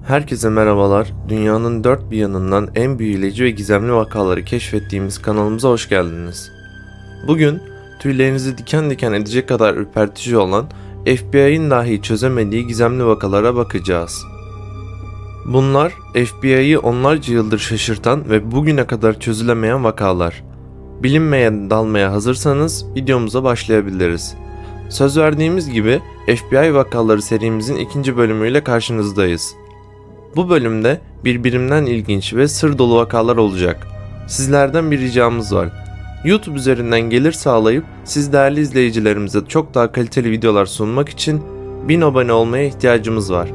Herkese merhabalar. Dünyanın dört bir yanından en büyüleyici ve gizemli vakaları keşfettiğimiz kanalımıza hoş geldiniz. Bugün tüylerinizi diken diken edecek kadar ürpertici olan FBI'nin dahi çözemediği gizemli vakalara bakacağız. Bunlar FBI'yi onlarca yıldır şaşırtan ve bugüne kadar çözülemeyen vakalar. Bilinmeye dalmaya hazırsanız videomuza başlayabiliriz. Söz verdiğimiz gibi FBI vakaları serimizin ikinci bölümüyle karşınızdayız. Bu bölümde birbirinden ilginç ve sır dolu vakalar olacak. Sizlerden bir ricamız var. YouTube üzerinden gelir sağlayıp siz değerli izleyicilerimize çok daha kaliteli videolar sunmak için 1000 abone olmaya ihtiyacımız var.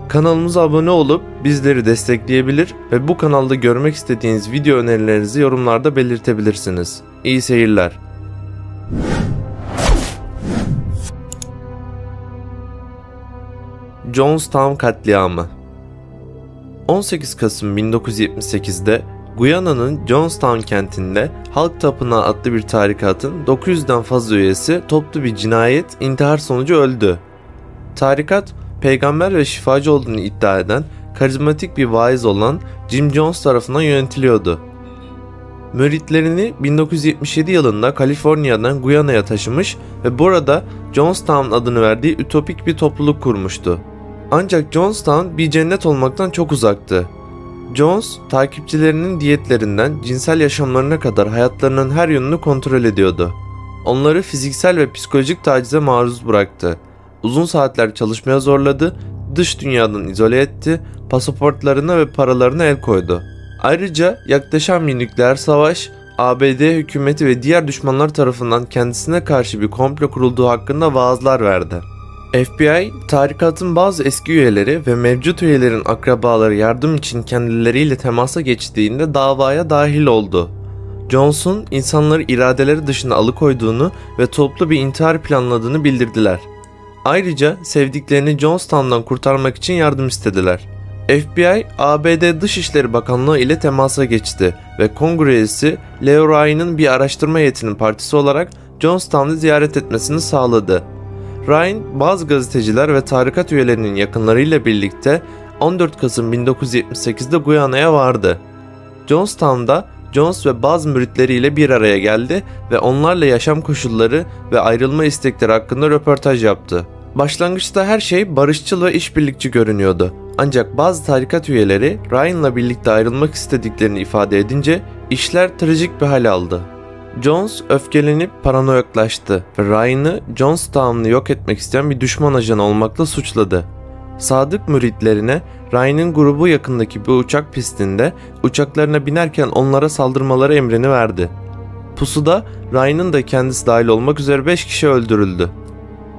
Kanalımıza abone olup bizleri destekleyebilir ve bu kanalda görmek istediğiniz video önerilerinizi yorumlarda belirtebilirsiniz. İyi seyirler. Jonestown katliamı. 18 Kasım 1978'de Guyana'nın Jonestown kentinde Halk Tapınağı adlı bir tarikatın 900'den fazla üyesi toplu bir intihar sonucu öldü. Tarikat, peygamber ve şifacı olduğunu iddia eden karizmatik bir vaiz olan Jim Jones tarafından yönetiliyordu. Müritlerini 1977 yılında Kaliforniya'dan Guyana'ya taşımış ve burada Jonestown adını verdiği ütopik bir topluluk kurmuştu. Ancak Jonestown bir cennet olmaktan çok uzaktı. Jones, takipçilerinin diyetlerinden cinsel yaşamlarına kadar hayatlarının her yönünü kontrol ediyordu. Onları fiziksel ve psikolojik tacize maruz bıraktı. Uzun saatler çalışmaya zorladı, dış dünyadan izole etti, pasaportlarına ve paralarına el koydu. Ayrıca yaklaşan bir nükleer savaş, ABD hükümeti ve diğer düşmanlar tarafından kendisine karşı bir komplo kurulduğu hakkında vaazlar verdi. FBI, tarikatın bazı eski üyeleri ve mevcut üyelerin akrabaları yardım için kendileriyle temasa geçtiğinde davaya dahil oldu. Jones'un insanları iradeleri dışında alıkoyduğunu ve toplu bir intihar planladığını bildirdiler. Ayrıca sevdiklerini Jonestown'dan kurtarmak için yardım istediler. FBI, ABD Dışişleri Bakanlığı ile temasa geçti ve Kongre üyesi Leo Ryan'ın bir araştırma heyetinin partisi olarak Jonestown'u ziyaret etmesini sağladı. Ryan, bazı gazeteciler ve tarikat üyelerinin yakınlarıyla birlikte 14 Kasım 1978'de Guyana'ya vardı. Jonestown'da Jones ve bazı müritleriyle bir araya geldi ve onlarla yaşam koşulları ve ayrılma istekleri hakkında röportaj yaptı. Başlangıçta her şey barışçıl ve işbirlikçi görünüyordu. Ancak bazı tarikat üyeleri Ryan'la birlikte ayrılmak istediklerini ifade edince işler trajik bir hal aldı. Jones öfkelenip paranoyaklaştı ve Ryan'ı Jonestown'u yok etmek isteyen bir düşman ajanı olmakla suçladı. Sadık müritlerine Ryan'ın grubu yakındaki bir uçak pistinde uçaklarına binerken onlara saldırmaları emrini verdi. Pusuda Ryan'ın da kendisi dahil olmak üzere 5 kişi öldürüldü.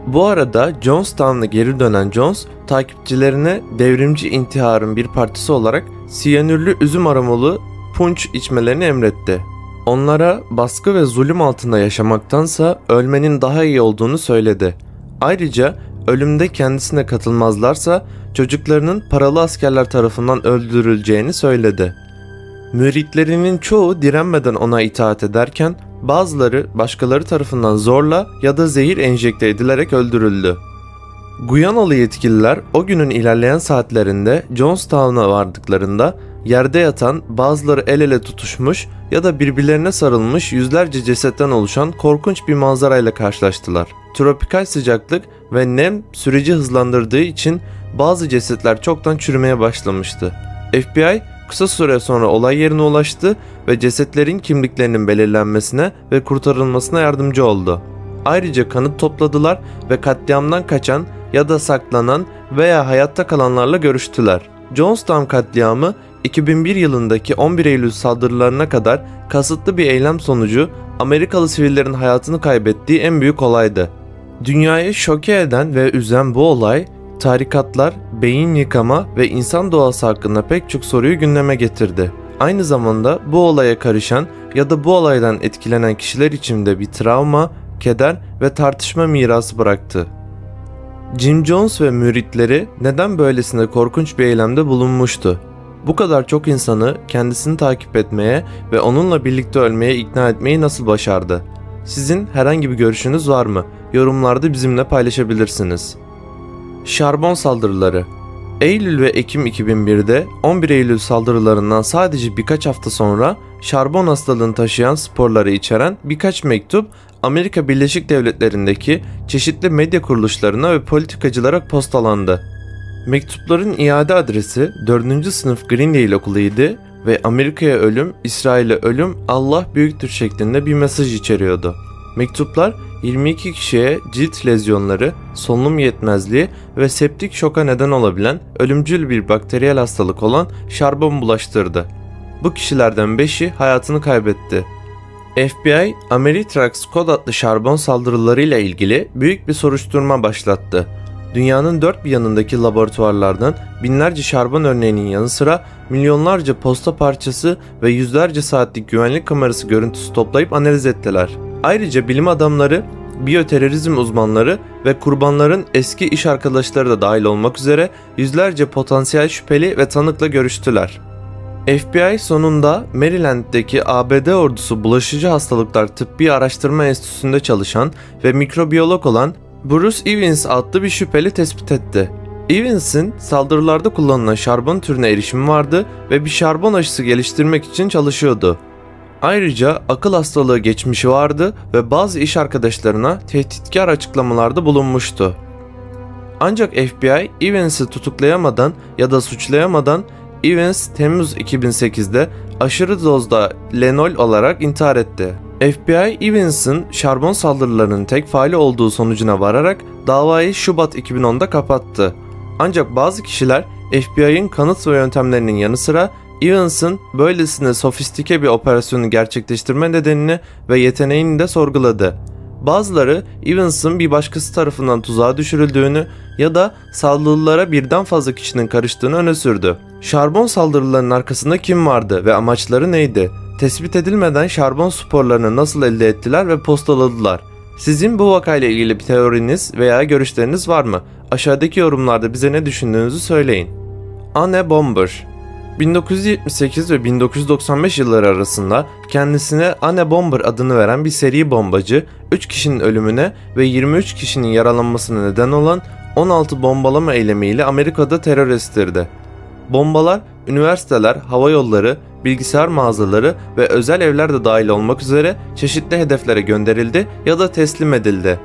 Bu arada Jonestown'a geri dönen Jones, takipçilerine devrimci intiharın bir partisi olarak siyanürlü üzüm aromalı punch içmelerini emretti. Onlara baskı ve zulüm altında yaşamaktansa ölmenin daha iyi olduğunu söyledi. Ayrıca ölümde kendisine katılmazlarsa çocuklarının paralı askerler tarafından öldürüleceğini söyledi. Müritlerinin çoğu direnmeden ona itaat ederken bazıları başkaları tarafından zorla ya da zehir enjekte edilerek öldürüldü. Guyanalı yetkililer o günün ilerleyen saatlerinde Jonestown'a vardıklarında yerde yatan, bazıları el ele tutuşmuş ya da birbirlerine sarılmış yüzlerce cesetten oluşan korkunç bir manzarayla karşılaştılar. Tropikal sıcaklık ve nem süreci hızlandırdığı için bazı cesetler çoktan çürümeye başlamıştı. FBI kısa süre sonra olay yerine ulaştı ve cesetlerin kimliklerinin belirlenmesine ve kurtarılmasına yardımcı oldu. Ayrıca kanıt topladılar ve katliamdan kaçan ya da saklanan veya hayatta kalanlarla görüştüler. Jonestown katliamı 2001 yılındaki 11 Eylül saldırılarına kadar kasıtlı bir eylem sonucu Amerikalı sivillerin hayatını kaybettiği en büyük olaydı. Dünyayı şoke eden ve üzen bu olay, tarikatlar, beyin yıkama ve insan doğası hakkında pek çok soruyu gündeme getirdi. Aynı zamanda bu olaya karışan ya da bu olaydan etkilenen kişiler için de bir travma, keder ve tartışma mirası bıraktı. Jim Jones ve müritleri neden böylesine korkunç bir eylemde bulunmuştu? Bu kadar çok insanı kendisini takip etmeye ve onunla birlikte ölmeye ikna etmeyi nasıl başardı? Sizin herhangi bir görüşünüz var mı? Yorumlarda bizimle paylaşabilirsiniz. Şarbon saldırıları. Eylül ve Ekim 2001'de 11 Eylül saldırılarından sadece birkaç hafta sonra şarbon hastalığını taşıyan sporları içeren birkaç mektup Amerika Birleşik Devletleri'ndeki çeşitli medya kuruluşlarına ve politikacılara postalandı. Mektupların iade adresi 4. sınıf Greendale Okulu'ydu ve Amerika'ya ölüm, İsrail'e ölüm, Allah büyüktür şeklinde bir mesaj içeriyordu. Mektuplar 22 kişiye cilt lezyonları, solunum yetmezliği ve septik şoka neden olabilen ölümcül bir bakteriyel hastalık olan şarbon bulaştırdı. Bu kişilerden 5'i hayatını kaybetti. FBI, Ameritrax kod adlı şarbon saldırılarıyla ilgili büyük bir soruşturma başlattı. Dünyanın dört bir yanındaki laboratuvarlardan binlerce şarbon örneğinin yanı sıra milyonlarca posta parçası ve yüzlerce saatlik güvenlik kamerası görüntüsü toplayıp analiz ettiler. Ayrıca bilim adamları, biyoterörizm uzmanları ve kurbanların eski iş arkadaşları da dahil olmak üzere yüzlerce potansiyel şüpheli ve tanıkla görüştüler. FBI sonunda Maryland'deki ABD ordusu bulaşıcı hastalıklar tıbbi araştırma enstitüsünde çalışan ve mikrobiyolog olan Bruce Evans adlı bir şüpheli tespit etti. Evans'in saldırılarda kullanılan şarbon türüne erişimi vardı ve bir şarbon aşısı geliştirmek için çalışıyordu. Ayrıca akıl hastalığı geçmişi vardı ve bazı iş arkadaşlarına tehditkar açıklamalarda bulunmuştu. Ancak FBI Evans'ı tutuklayamadan ya da suçlayamadan Evans Temmuz 2008'de aşırı dozda lenol olarak intihar etti. FBI Evans'ın şarbon saldırılarının tek faali olduğu sonucuna vararak davayı Şubat 2010'da kapattı. Ancak bazı kişiler FBI'ın kanıt ve yöntemlerinin yanı sıra Evans'ın böylesine sofistike bir operasyonu gerçekleştirme nedenini ve yeteneğini de sorguladı. Bazıları Evans'ın bir başkası tarafından tuzağa düşürüldüğünü ya da saldırılara birden fazla kişinin karıştığını öne sürdü. Şarbon saldırılarının arkasında kim vardı ve amaçları neydi? Tespit edilmeden şarbon sporlarını nasıl elde ettiler ve postaladılar? Sizin bu vakayla ilgili bir teoriniz veya görüşleriniz var mı? Aşağıdaki yorumlarda bize ne düşündüğünüzü söyleyin. Anne Bomber 1978 ve 1995 yılları arasında kendisine Anne Bomber adını veren bir seri bombacı, 3 kişinin ölümüne ve 23 kişinin yaralanmasına neden olan 16 bombalama eylemiyle Amerika'da terör estirdi. Bombalar, üniversiteler, havayolları, bilgisayar mağazaları ve özel evler de dahil olmak üzere çeşitli hedeflere gönderildi ya da teslim edildi.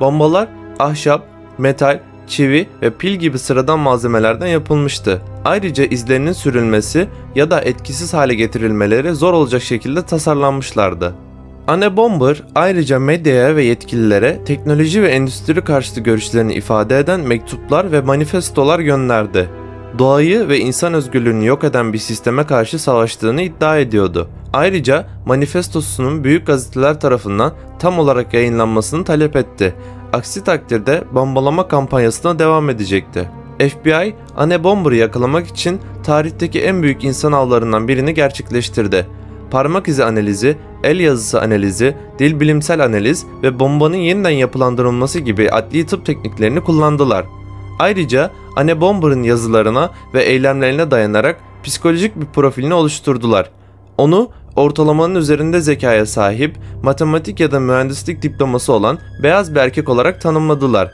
Bombalar, ahşap, metal, çivi ve pil gibi sıradan malzemelerden yapılmıştı. Ayrıca izlerinin sürülmesi ya da etkisiz hale getirilmeleri zor olacak şekilde tasarlanmışlardı. Anne Bomber ayrıca medyaya ve yetkililere teknoloji ve endüstri karşıtı görüşlerini ifade eden mektuplar ve manifestolar gönderdi. Doğayı ve insan özgürlüğünü yok eden bir sisteme karşı savaştığını iddia ediyordu. Ayrıca manifestosunun büyük gazeteler tarafından tam olarak yayınlanmasını talep etti. Aksi takdirde bombalama kampanyasına devam edecekti. FBI, Anne Bomber'ı yakalamak için tarihteki en büyük insan avlarından birini gerçekleştirdi. Parmak izi analizi, el yazısı analizi, dil bilimsel analiz ve bombanın yeniden yapılandırılması gibi adli tıp tekniklerini kullandılar. Ayrıca Anne Bomber'ın yazılarına ve eylemlerine dayanarak psikolojik bir profilini oluşturdular. Onu ortalamanın üzerinde zekaya sahip, matematik ya da mühendislik diploması olan beyaz bir erkek olarak tanımladılar.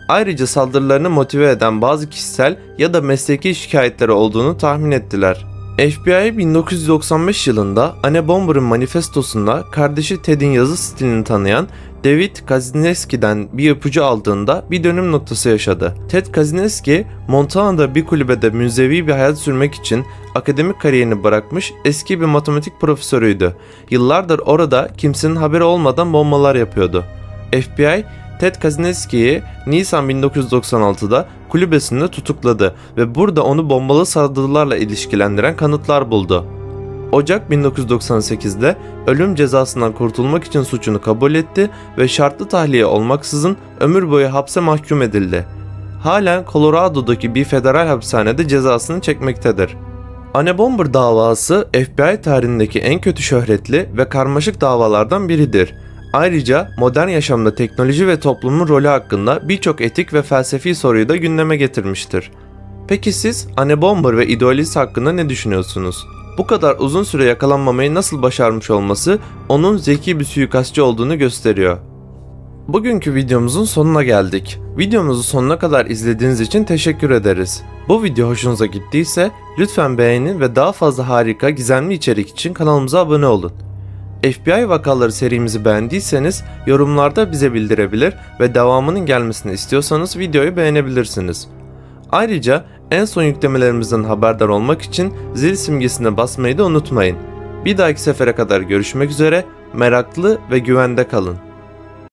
Ayrıca saldırılarını motive eden bazı kişisel ya da mesleki şikayetleri olduğunu tahmin ettiler. FBI 1995 yılında Anne Bomber'ın manifestosunda kardeşi Ted'in yazı stilini tanıyan David Kaczynski'den bir ipucu aldığında bir dönüm noktası yaşadı. Ted Kaczynski, Montana'da bir kulübede münzevi bir hayat sürmek için akademik kariyerini bırakmış eski bir matematik profesörüydü. Yıllardır orada kimsenin haberi olmadan bombalar yapıyordu. FBI, Ted Kaczynski'yi Nisan 1996'da kulübesinde tutukladı ve burada onu bombalı saldırılarla ilişkilendiren kanıtlar buldu. Ocak 1998'de ölüm cezasından kurtulmak için suçunu kabul etti ve şartlı tahliye olmaksızın ömür boyu hapse mahkum edildi. Halen Colorado'daki bir federal hapishanede cezasını çekmektedir. Anne Bomber davası FBI tarihindeki en kötü şöhretli ve karmaşık davalardan biridir. Ayrıca modern yaşamda teknoloji ve toplumun rolü hakkında birçok etik ve felsefi soruyu da gündeme getirmiştir. Peki siz Anne Bomber ve ideolojisi hakkında ne düşünüyorsunuz? Bu kadar uzun süre yakalanmamayı nasıl başarmış olması onun zeki bir suikastçı olduğunu gösteriyor. Bugünkü videomuzun sonuna geldik. Videomuzu sonuna kadar izlediğiniz için teşekkür ederiz. Bu video hoşunuza gittiyse lütfen beğenin ve daha fazla harika gizemli içerik için kanalımıza abone olun. FBI vakaları serimizi beğendiyseniz yorumlarda bize bildirebilir ve devamının gelmesini istiyorsanız videoyu beğenebilirsiniz. Ayrıca en son yüklemelerimizden haberdar olmak için zil simgesine basmayı da unutmayın. Bir dahaki sefere kadar görüşmek üzere, meraklı ve güvende kalın.